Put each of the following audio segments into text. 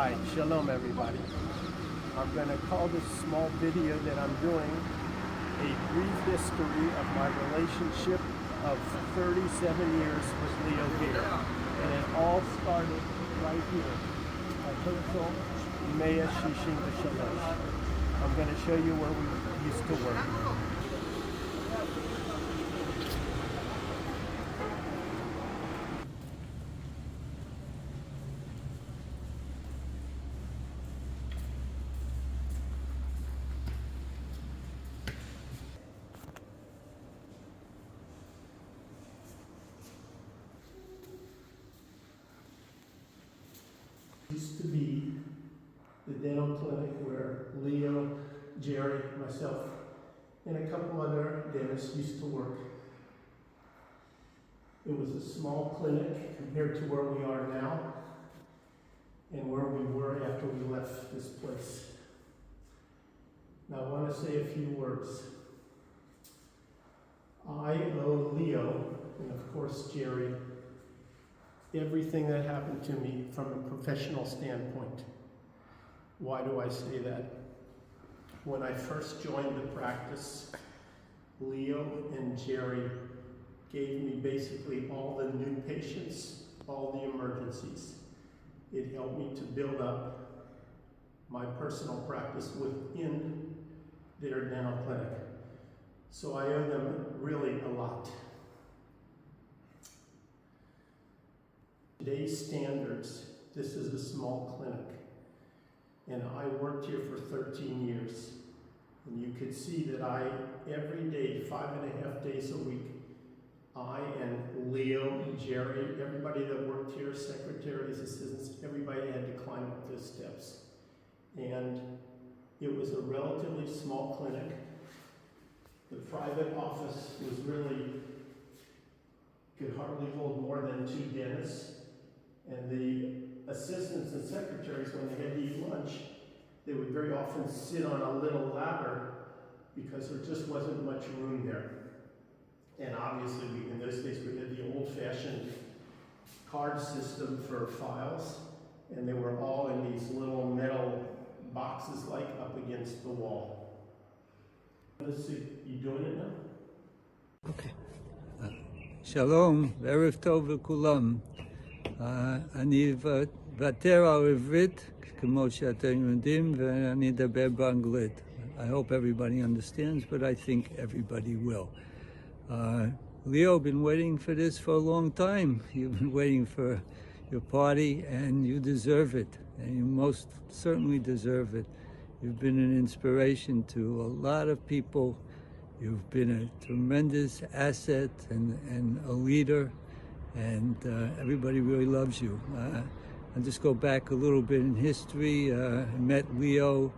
Hi, shalom everybody. I'm going to call this small video that I'm doing a brief history of my relationship of 37 years with Leo here. And it all started right here at Herzl Mea Shishim B'Shalosh. I'm going to show you where we used to work. Used to be the dental clinic where Leo, Jerry, myself, and a couple other dentists used to work. It was a small clinic compared to where we are now and where we were after we left this place. Now I want to say a few words. I owe Leo, and of course Jerry, everything that happened to me from a professional standpoint. Why do I say that? When I first joined the practice, Leo and Jerry gave me basically all the new patients, all the emergencies. It helped me to build up my personal practice within their dental clinic. So I owe them really a lot. Today's standards, this is a small clinic, and I worked here for 13 years. And you could see that every day, 5.5 days a week, I and Leo and Jerry, everybody that worked here, secretaries, assistants, everybody had to climb up those steps. And it was a relatively small clinic. The private office was really, could hardly hold more than 2 dentists. And the assistants and secretaries, when they had to eat lunch, they would very often sit on a little ladder because there just wasn't much room there. And obviously, in those days, we had the old-fashioned card system for files, and they were all in these little metal boxes like up against the wall. Let's see, you doing it now? Okay. שלום, ערב טוב לכולם. אני אוותר על עברית כמו שאתם יודעים ואני אדבר באנגלית. I hope everybody understands, but I think everybody will. Leo, been waiting for this for a long time. You've been waiting for your party and you deserve it. And you most certainly deserve it. You've been an inspiration to a lot of people. You've been a tremendous asset and a leader, and everybody really loves you. I'll just go back a little bit in history. I met Leo,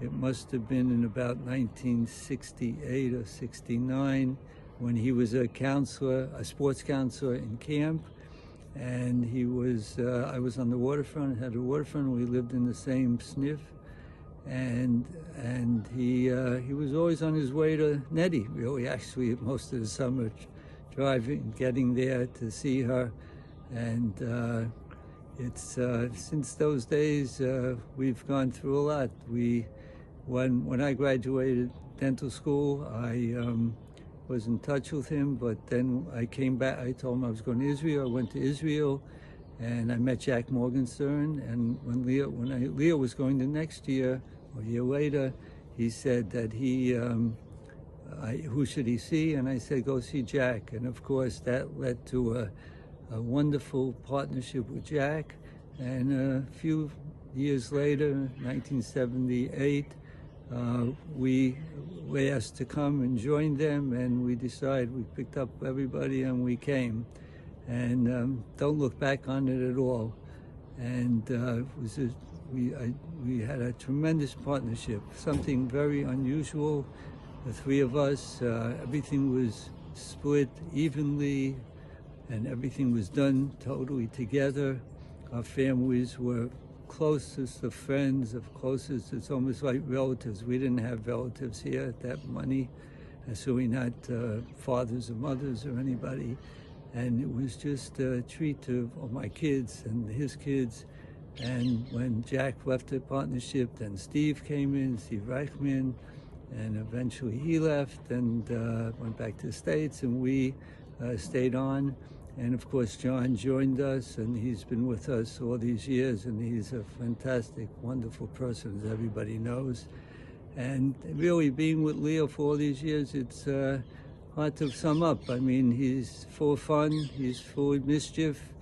it must have been in about 1968 or 69, when he was a counselor, a sports counselor in camp. And he was, I was on the waterfront, had a waterfront, we lived in the same SNF. And he was always on his way to Nettie, really, actually, most of the summer, driving, getting there to see her. And it's since those days, we've gone through a lot. When I graduated dental school, I was in touch with him, but then I came back, I told him I was going to Israel. I went to Israel, and I met Jack Morgenstern. And when Leo was going the next year, or a year later, he said that who should he see? And I said, go see Jack. And of course, that led to a wonderful partnership with Jack. And a few years later, 1978, we were asked to come and join them, and we decided, we picked up everybody and we came. And don't look back on it at all. And we had a tremendous partnership, something very unusual. The three of us, everything was split evenly, and everything was done totally together. Our families were closest of friends, of closest, it's almost like relatives. We didn't have relatives here at that money, so we not fathers or mothers or anybody. And it was just a treat to all my kids and his kids. And when Jack left the partnership, then Steve came in, Steve Reichman, and eventually he left and went back to the States, and we stayed on. And of course, John joined us, and he's been with us all these years, and he's a fantastic, wonderful person, as everybody knows. And really, being with Leo for all these years, it's hard to sum up. I mean, he's full of fun, he's full of mischief,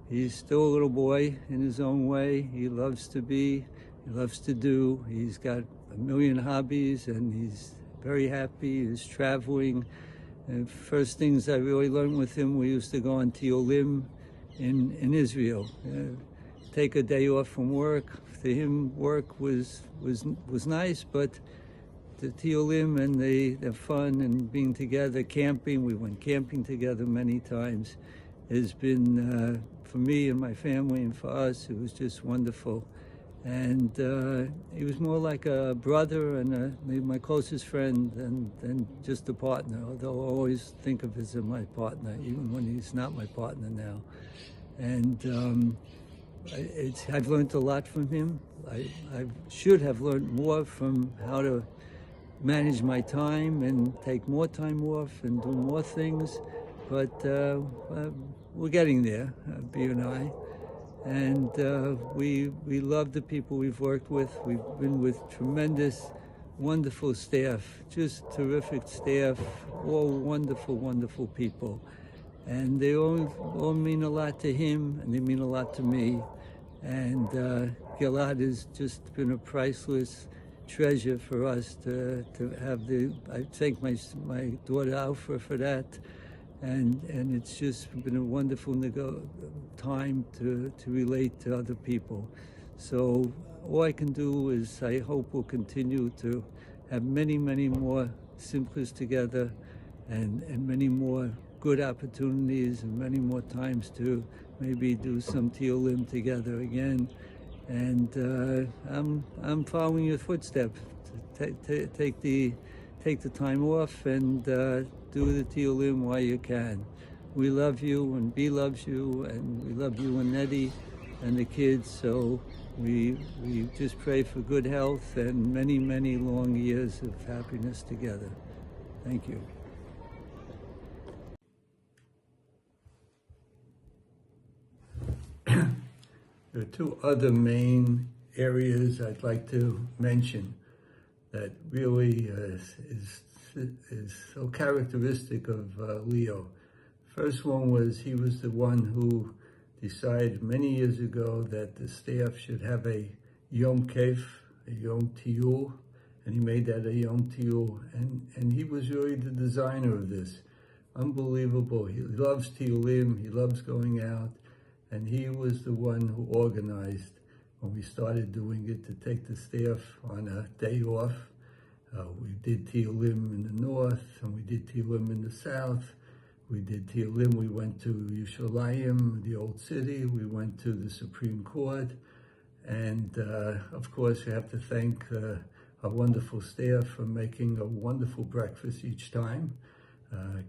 he's still a little boy in his own way. He loves to be, he loves to do, he's got a million hobbies, and he's very happy, he's traveling. And first things I really learned with him, we used to go on Tiolim in Israel. Take a day off from work. To him, work was nice, but the Tiolim and the fun and being together, camping, we went camping together many times, has been, for me and my family and for us, it was just wonderful. And he was more like a brother and maybe my closest friend than just a partner, although I always think of him as my partner, even when he's not my partner now. And I've learned a lot from him. I should have learned more from how to manage my time and take more time off and do more things, but we're getting there, B and I. And we love the people we've worked with. We've been with tremendous, wonderful staff, just terrific staff, all wonderful, wonderful people. And they all mean a lot to him, and they mean a lot to me. And Gilad has just been a priceless treasure for us to have I thank my daughter Alpha for that. And it's just been a wonderful time to relate to other people. So all I can do is I hope we'll continue to have many, many more Simchas together and many more good opportunities and many more times to maybe do some Tiolim together again. And I'm following your footsteps. Take the time off and do the Tiolim while you can. We love you, and B loves you, and we love you and Nettie and the kids. So we just pray for good health and many, many long years of happiness together. Thank you. There are two other main areas I'd like to mention that really is so characteristic of Leo. First one was he was the one who decided many years ago that the staff should have a Yom Kef, a Yom Tiyul, and he made that a Yom Tiyul, and he was really the designer of this. Unbelievable. He loves Tiyulim, he loves going out, and he was the one who organized when we started doing it to take the staff on a day off. We did Tiyulim in the north, and we did Tiyulim in the south. We did Tiyulim, we went to Yerushalayim, the old city. We went to the Supreme Court. And of course, we have to thank our wonderful staff for making a wonderful breakfast each time.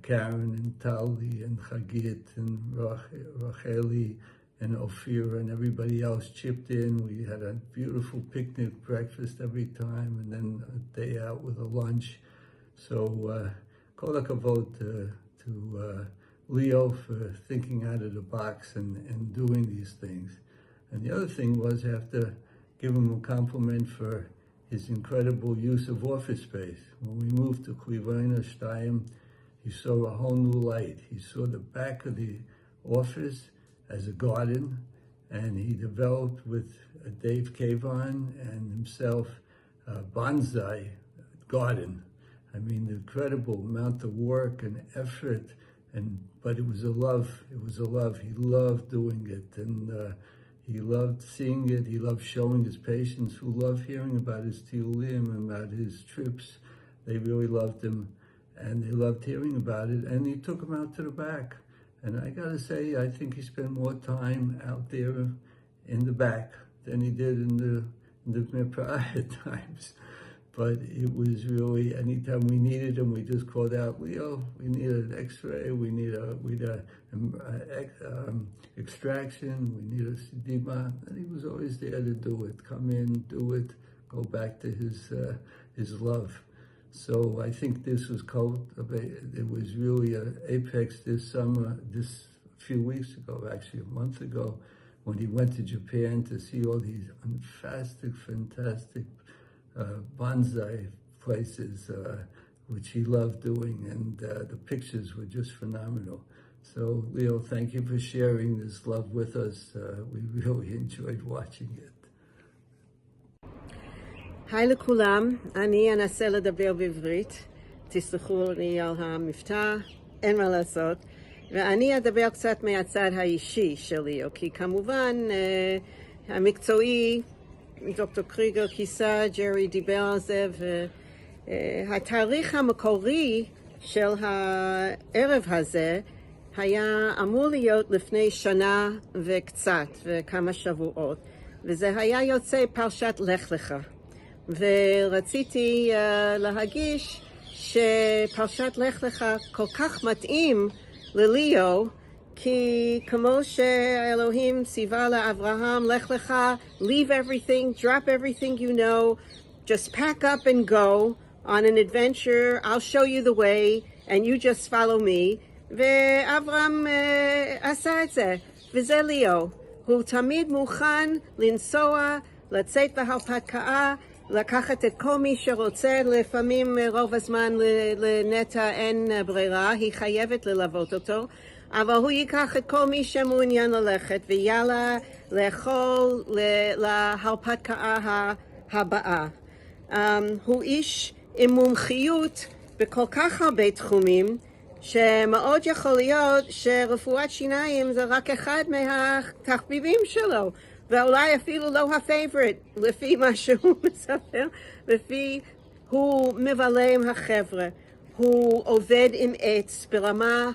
Karen and Tali and Chagit and Racheli and Ophira and everybody else chipped in. We had a beautiful picnic breakfast every time, and then a day out with a lunch. So kol hakavod to Leo for thinking out of the box and doing these things. And the other thing was I have to give him a compliment for his incredible use of office space. When we moved to Klivana Shtayim, he saw a whole new light. He saw the back of the office as a garden, and he developed with Dave Kavan and himself a bonsai garden. I mean, the incredible amount of work and effort, but it was a love. It was a love. He loved doing it, and he loved seeing it. He loved showing his patients who loved hearing about his tiyulim and about his trips. They really loved him, and they loved hearing about it, and he took them out to the back. And I gotta say, I think he spent more time out there in the back than he did in the Mirpa'ah at times. but it was really, anytime we needed him, we just called out, Leo, we need an x-ray, we need extraction, we need a sedema, and he was always there to do it, come in, do it, go back to his love. So I think this was it was really an apex this summer, this few weeks ago, actually a month ago, when he went to Japan to see all these fantastic bonsai places, which he loved doing, and the pictures were just phenomenal. So, Leo, thank you for sharing this love with us. We really enjoyed watching it. היי לכולם, אני אנסה לדבר בעברית, תסלחו לי על המבטא, אין מה לעשות, ואני אדבר קצת מהצד האישי שלי, כי כמובן המקצועי, דוקטור קריגר כיסה, ג'רי דיבר על זה, והתאריך המקורי של הערב הזה היה אמור להיות לפני שנה וקצת, וכמה שבועות, וזה היה יוצא פרשת לך לך. ורציתי להגיש שפרשת לך לך כל כך מתאים לליאו, כי כמו שאלוהים ציווה לאברהם, לך לך, leave everything, drop everything you know, just pack up and go on an adventure, I'll show you the way, and you just follow me. ואברהם עשה את זה, וזה ליאו. הוא תמיד מוכן לנסוע, לצאת להרפתקה, לקחת את כל מי שרוצה, לפעמים רוב הזמן לנטע אין ברירה, היא חייבת ללוות אותו, אבל הוא ייקח את כל מי שמעוניין ללכת, ויאללה לאכול להרפתקה הבאה. הוא איש עם מומחיות בכל כך הרבה תחומים, שמאוד יכול להיות שרפואת שיניים זה רק אחד מהתחביבים שלו, ואולי אפילו לא הפייבורט, לפי מה שהוא מספר, הוא מבלה עם החבר'ה, הוא עובד עם עץ ברמה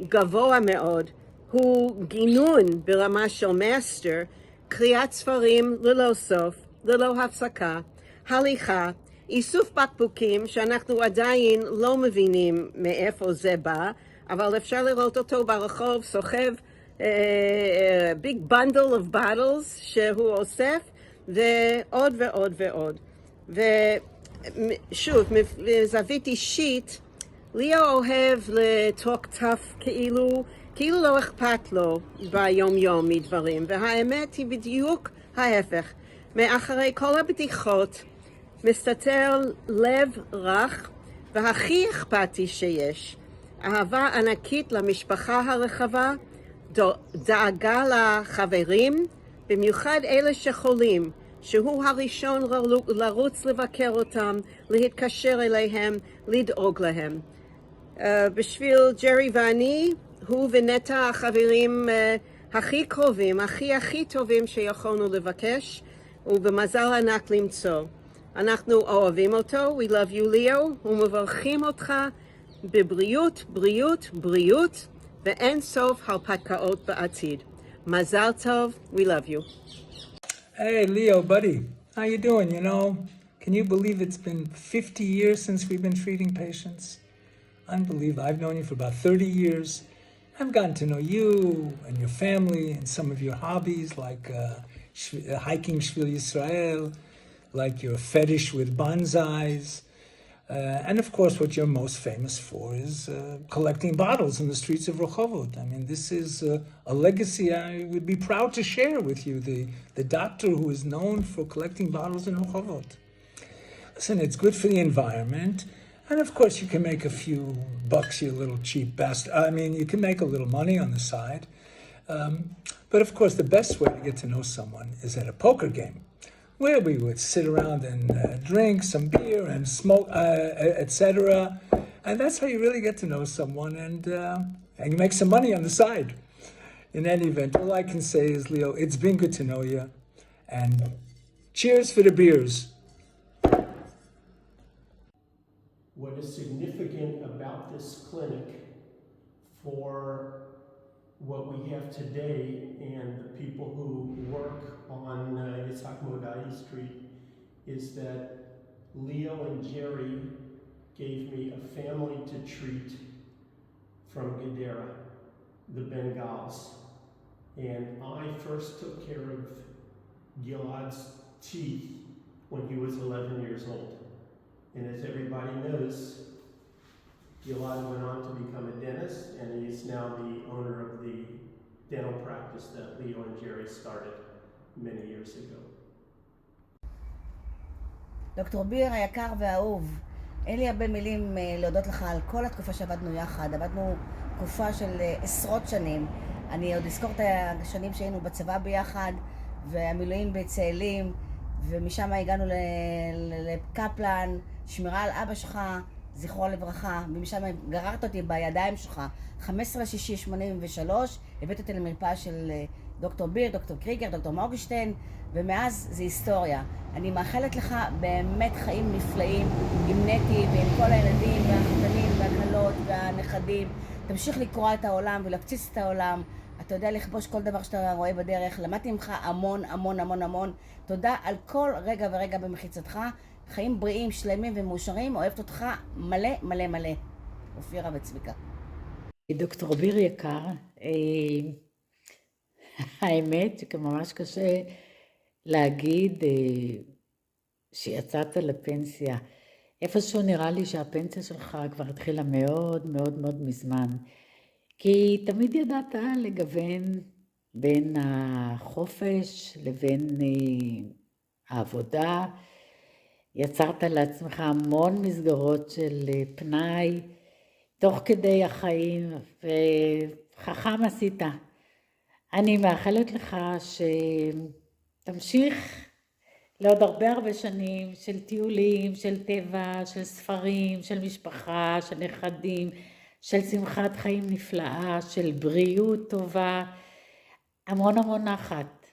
גבוה מאוד, הוא גינון ברמה של מאסטר, קריאת ספרים ללא סוף, ללא הפסקה, הליכה, איסוף בקבוקים שאנחנו עדיין לא מבינים מאיפה זה בא, אבל אפשר לראות אותו ברחוב, סוחב big bundle of bottles שהוא אוסף, ועוד ועוד ועוד. ושוב, מזווית אישית, ליאו אוהב לטוק טף כאילו לא אכפת לו ביום יום מדברים, והאמת היא בדיוק ההפך. מאחורי כל הבדיחות מסתתר לב רך, והכי אכפתי שיש, אהבה ענקית למשפחה הרחבה, דאגה לחברים, במיוחד אלה שחולים, שהוא הראשון לרוץ לבקר אותם, להתקשר אליהם, לדאוג להם. בשביל ג'רי ואני, הוא ונטע החברים הכי קרובים, הכי טובים שיכולנו לבקש, ובמזל ענק למצוא. אנחנו אוהבים אותו, we love you Leo, ומברכים אותך בבריאות, בריאות, בריאות, ואין סוף הרפתקאות בעתיד. מזל טוב, we love you. Hey, Leo, buddy. How you doing? You know, can you believe it's been 50 years since we've been treating patients? Unbelievable. I've known you for about 30 years. I've gotten to know you and your family and some of your hobbies, like hiking Shvil Yisrael, like your fetish with bonsais. And of course, what you're most famous for is collecting bottles in the streets of Rehovot. I mean, this is a legacy I would be proud to share with you, the doctor who is known for collecting bottles in Rehovot. Listen, it's good for the environment. And of course, you can make a few bucks, you little cheap bastard. I mean, you can make a little money on the side. But of course, the best way to get to know someone is at a poker game, where we would sit around and drink some beer and smoke, etc. And that's how you really get to know someone, and you make some money on the side. In any event, all I can say is, Leo, it's been good to know you, and cheers for the beers. What is significant about this clinic for what we have today and the people who work on Yitzhak Modai Street is that Leo and Jerry gave me a family to treat from Gadara, the Bengals. And I first took care of Gilad's teeth when he was 11 years old. And as everybody knows, Gilad went on to become a dentist, and he's now the owner of the dental practice that Leo and Jerry started many years ago. דוקטור ביר היקר והאהוב, אין לי הרבה מילים להודות לך על כל התקופה שעבדנו יחד. עבדנו תקופה של עשרות שנים. אני עוד אזכור את השנים שהיינו בצבא ביחד, והמילואים בצאלים, ומשם הגענו לקפלן, שמירה על אבא שלך, זכרו לברכה, ומשם גררת אותי בידיים שלך. 15/6/83, הבאת אותי למרפאה של דוקטור ביר, דוקטור קריגר, דוקטור מורגשטיין, ומאז זה היסטוריה. אני מאחלת לך באמת חיים נפלאים עם נטי ועם כל הילדים והחתנים והכלות והנכדים. תמשיך לקרוא את העולם ולהפציץ את העולם. אתה יודע לכבוש כל דבר שאתה רואה בדרך. למדתי ממך המון המון המון המון. תודה על כל רגע ורגע במחיצתך. חיים בריאים, שלמים ומאושרים. אוהבת אותך מלא מלא מלא. אופירה וצביקה. דוקטור ביר יקר, האמת שממש קשה להגיד שיצאת לפנסיה. איפשהו נראה לי שהפנסיה שלך כבר התחילה מאוד מאוד מאוד מזמן. כי תמיד ידעת לגוון בין החופש לבין העבודה. יצרת לעצמך המון מסגרות של פנאי תוך כדי החיים, וחכם עשית. אני מאחלת לך שתמשיך לעוד הרבה שנים של טיולים, של טבע, של ספרים, של משפחה, של נכדים, של שמחת חיים נפלאה, של בריאות טובה, המון המון נחת.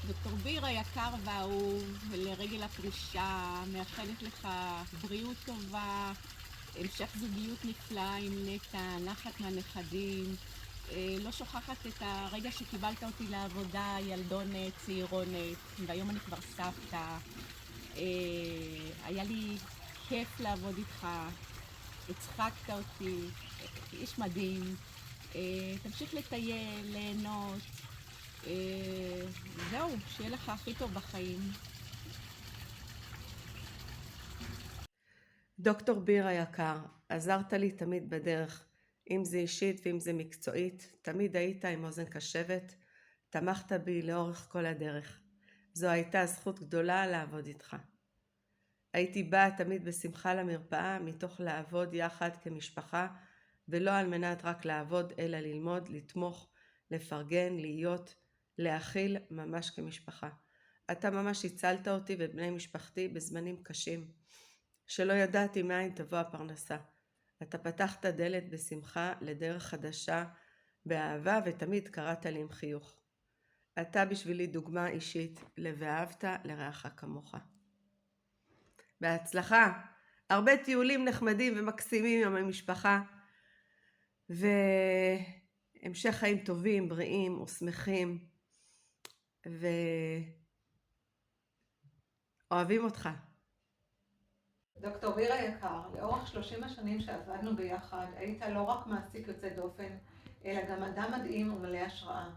דוקטור ביר היקר והאהוב, לרגל הפרישה, מאחלת לך בריאות טובה, המשך זוגיות נפלאה עם נטע, נחת מהנכדים. לא שוכחת את הרגע שקיבלת אותי לעבודה, ילדונת, צעירונת, והיום אני כבר סבתא. היה לי כיף לעבוד איתך, הצחקת אותי, איש מדהים. תמשיך לטייל, ליהנות. זהו, שיהיה לך הכי טוב בחיים. דוקטור ביר היקר, עזרת לי תמיד בדרך, אם זה אישית ואם זה מקצועית, תמיד היית עם אוזן קשבת, תמכת בי לאורך כל הדרך. זו הייתה זכות גדולה לעבוד איתך. הייתי באה תמיד בשמחה למרפאה, מתוך לעבוד יחד כמשפחה, ולא על מנת רק לעבוד, אלא ללמוד, לתמוך, לפרגן, להיות, להכיל ממש כמשפחה. אתה ממש הצלת אותי ואת בני משפחתי בזמנים קשים, שלא ידעתי מאין תבוא הפרנסה. אתה פתחת דלת בשמחה לדרך חדשה, באהבה, ותמיד קראת לי עם חיוך. אתה בשבילי דוגמה אישית ל"ואהבת לרעך כמוך". בהצלחה, הרבה טיולים נחמדים ומקסימים עם המשפחה, והמשך חיים טובים, בריאים ושמחים, ואוהבים אותך. דוקטור ביר היקר, לאורך 30 השנים שעבדנו ביחד, היית לא רק מעסיק יוצא דופן, אלא גם אדם מדהים ומלא השראה.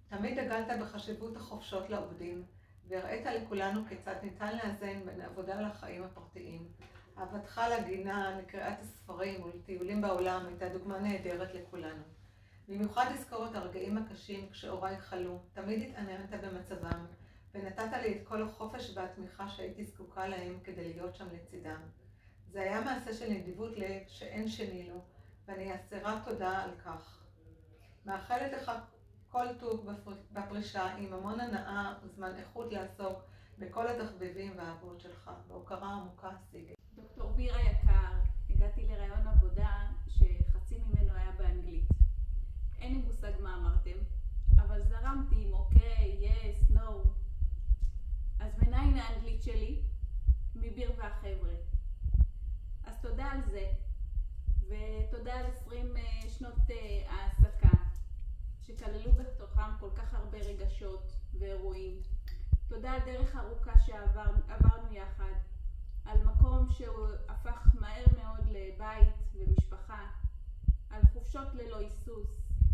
תמיד דגלת בחשיבות החופשות לעובדים, והראית לכולנו כיצד ניתן לאזן בין העבודה לחיים הפרטיים. אהבתך לגינה, לקריאת הספרים ולטיולים בעולם הייתה דוגמה נהדרת לכולנו. במיוחד לזכור את הרגעים הקשים כשהוריי חלו, תמיד התעניינת במצבם, ונתת לי את כל החופש והתמיכה שהייתי זקוקה להם כדי להיות שם לצידם. זה היה מעשה של נדיבות לב שאין שני לו, ואני אסירת תודה על כך. מאחלת לך כל טוב בפרישה עם המון הנאה וזמן איכות לעסוק בכל התחביבים והאהבות שלך. בהוקרה עמוקה, סיגי. דוקטור ביר היקר, הגעתי לראיון עבודה שחצי ממנו היה באנגלית. אין לי מושג מה אמרתם, אבל זרמתי עם אוקיי, yes, no. אז מניין האנגלית שלי, מביר והחבר'ה. אז תודה על זה, ותודה על 20 שנות העסקה, שכללו בתוכם כל כך הרבה רגשות ואירועים. תודה על דרך ארוכה שעברנו יחד, על מקום שהוא הפך מהר מאוד לבית ומשפחה, על חופשות ללא היסוס,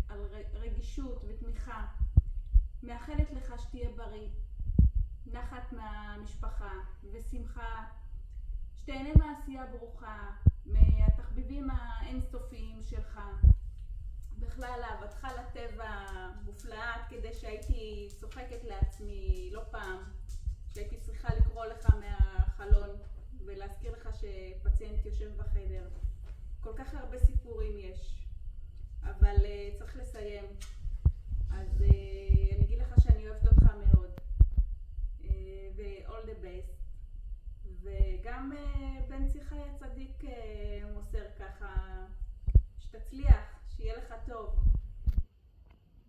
על רגישות ותמיכה. מאחלת לך שתהיה בריא, נחת מהמשפחה ושמחה, שתהנה מהעשייה ברוכה, מהתחביבים האינסופיים שלך. בכלל אהבתך לטבע מופלאה, כדי שהייתי צוחקת לעצמי לא פעם, שהייתי צריכה לקרוא לך מהחלון ולהזכיר לך שפציינט יושב בחדר. כל כך הרבה סיפורים יש, אבל צריך לסיים. אז אני אגיד לך שאני אוהבת אותך מאוד, ו-all the best. וגם בן ציחי הצדיק מוסר ככה, שתצליח, שיהיה לך טוב.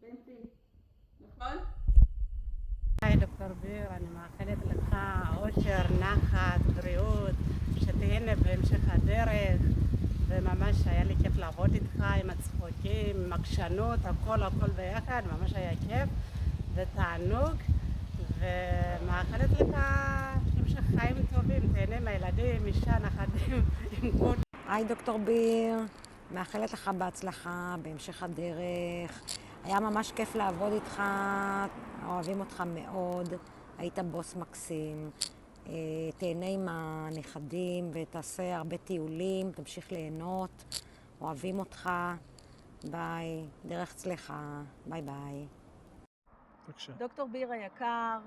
בנצי, נכון? היי דוקטור ביר, אני מאחלת לך אושר, נחת, בריאות, שתהנה בהמשך הדרך, וממש היה לי כיף לעבוד איתך עם הצחוקים, עם עקשנות, הכל ביחד, ממש היה כיף ותענוג, ומאחלת לך המשך חיים טובים, תהנה מהילדים, אישה, נכדים, עם כל... היי דוקטור ביר, מאחלת לך בהצלחה בהמשך הדרך. היה ממש כיף לעבוד איתך, אוהבים אותך מאוד, היית בוס מקסים. תהנה עם הנכדים ותעשה הרבה טיולים, תמשיך ליהנות, אוהבים אותך, ביי, דרך צלחה, ביי ביי. בבקשה. דוקטור ביר היקר,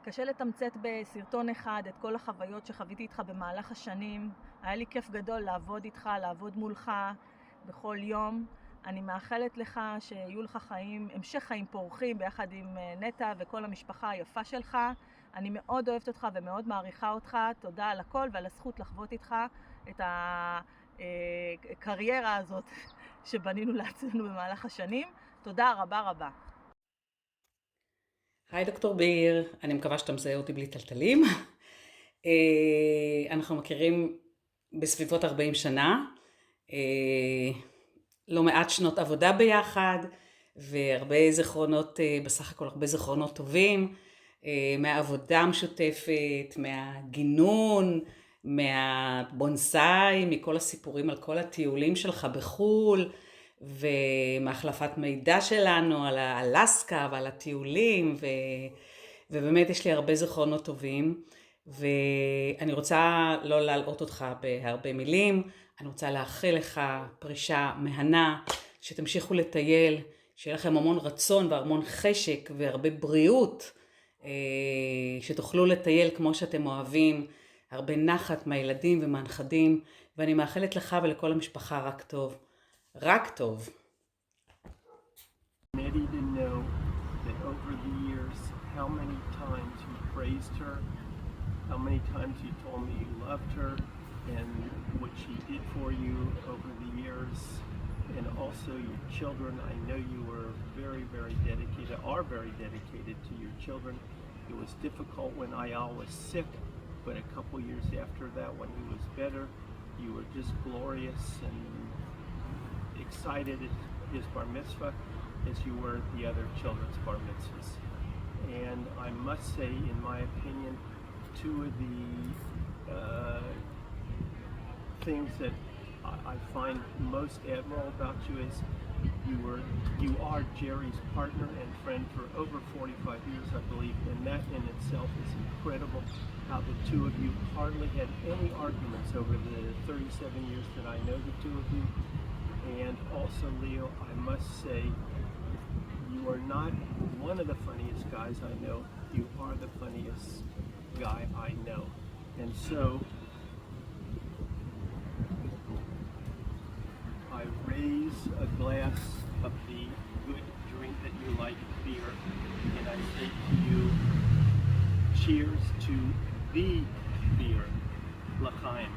קשה לתמצת בסרטון אחד את כל החוויות שחוויתי איתך במהלך השנים. היה לי כיף גדול לעבוד איתך, לעבוד מולך בכל יום. אני מאחלת לך שיהיו לך חיים, המשך חיים פורחים ביחד עם נטע וכל המשפחה היפה שלך. אני מאוד אוהבת אותך ומאוד מעריכה אותך. תודה על הכל ועל הזכות לחוות איתך את הקריירה הזאת שבנינו לעצמנו במהלך השנים. תודה רבה רבה. היי דוקטור ביר, אני מקווה שאתה מזהה אותי בלי טלטלים. אנחנו מכירים בסביבות 40 שנה, לא מעט שנות עבודה ביחד, והרבה זיכרונות, בסך הכל הרבה זיכרונות טובים, מהעבודה המשותפת, מהגינון, מהבונסאי, מכל הסיפורים על כל הטיולים שלך בחול, ומהחלפת מידע שלנו על האלסקה ועל הטיולים, ובאמת יש לי הרבה זיכרונות טובים, ואני רוצה לא להלאות אותך בהרבה מילים, אני רוצה לאחל לך פרישה מהנה, שתמשיכו לטייל, שיהיה לכם המון רצון והמון חשק והרבה בריאות, שתוכלו לטייל כמו שאתם אוהבים, הרבה נחת מהילדים ומהנכדים, ואני מאחלת לך ולכל המשפחה רק טוב. רק טוב. Nettie to know that over the years, how many times you praised her, how many times you told me you loved her, and what she did for you over the years, and also your children. I know you were very, very dedicated, are very dedicated to your children. It was difficult when Ayal was sick, but a couple years after that, when he was better, you were just glorious and excited at his bar mitzvah as you were at the other children's bar mitzvahs. And I must say, in my opinion, two of the things that I find most admirable about you is you are Jerry's partner and friend for over 45 years, I believe, and that in itself is incredible, how the two of you hardly had any arguments over the 37 years that I know the two of you. And also, Leo, I must say, you are not one of the funniest guys I know. You are the funniest guy I know. And so, I raise a glass of the good drink that you like, beer, and I say to you, cheers to the beer, L'chaim.